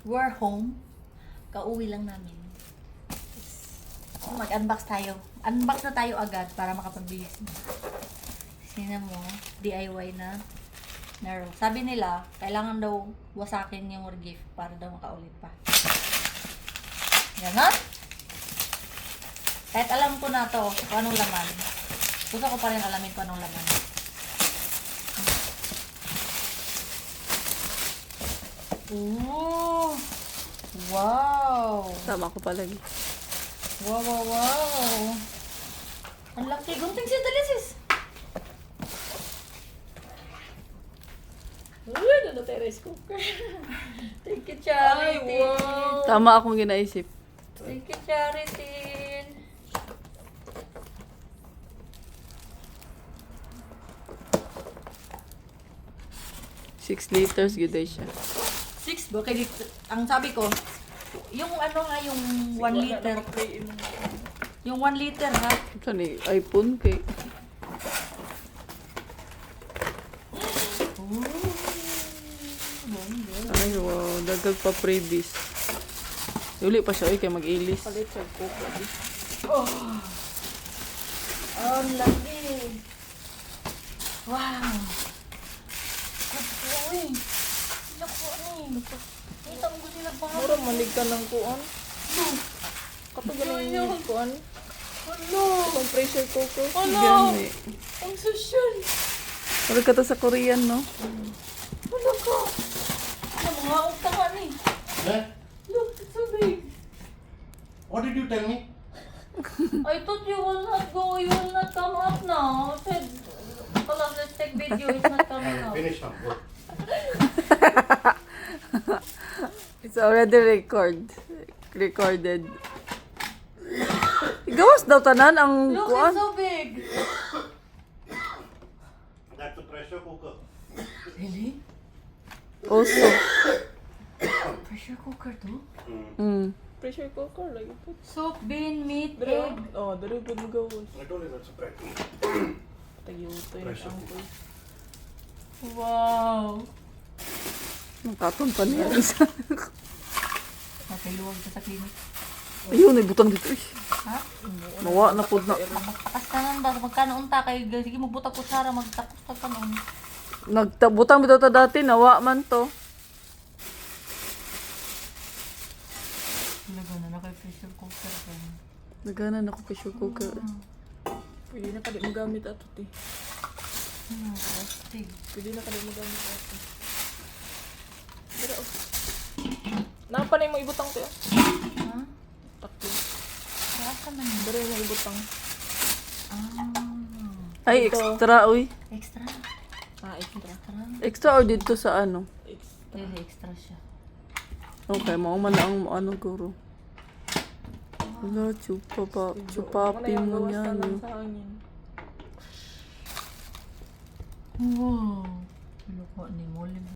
we're home. Kauwi lang namin. Mag-unbox tayo. Unbox na tayo agad para makapagbilis na. Sino mo, DIY na Nero. Sabi nila, kailangan daw wasakin yung gift para daw makaulit pa. Ganon? Kahit alam ko na to, kung anong laman. Gusto ko pa rin alamin kung anong laman. Ooh! Wow! Tama ko palagi. Wow, wow, wow! Ang laki. Gunting siya, dalisis! Uy, na tayo rice cooker. Thank you, Charity. Ay, wow. Tama akong ginaisip. Thank you, Charity. 6 liters, good day siya. 6 ba? Kaya ang sabi ko, yung ano nga, yung 1 liter. Yung 1 liter ha. Ito ni iPhone kay. Ay, wow. Dagag pa previous. Uli pa siya, kay mag-ilis. Palit siya ko. Oh, ang laki. Wow. Uy. Naku, ano eh. Kita mo ko sila pa. Mura manig ka ng kuan. Katugan yung kuan. Ano? Itong pressure cooker. Ano? Gani. Ang social. Parang ka to sa Korean, no? Ano ka? Ano mga utang ni? Eh? Look, it's so big. What did you tell me? I thought you will not go, you will not come up now. I said, let's take video, it's not coming up. Finish now. Go. It's already recorded. Gawas daw tanan ang Look, kuan. it's so big. That's a pressure cooker. Really? Also. Pressure cooker too? Pressure cooker lagi po. Soup, bean, meat, Dere, egg. oh, dere po gawon. I told you that's a pressure. Tagiyuto yung Pressure angkol. Wow. Nakatong pa niya isa. Nakiluwag ka sa clinic. Ayun, ay butang dito. Ha? Nawa na po na. Takas ka nun ba? Magkano unta kay sige mo buta kutsara magtapos ka pa nun. Nagtabutang bitaw ta dati, nawa man to. Talaga na nakay pressure cooker ka. Nagana na ko pressure cooker. Pwede na kadi magamit ato ti. Ano, plastic. Pwede na kadi magamit ato. Dere oh. Napa na mo ibutang ti. Ha? Taklo. Rasa man yun. Dere mo ibutang. Ah. Ay, Ito. extra, uy. Extra. Ah, extra. Extra. Extra or dito sa ano? Extra. Dili, extra siya. Okay, mao man lang ang ano guro. Wala, chupapi mo niya. Wala sa hangin. Wow. Ano ko ni mo?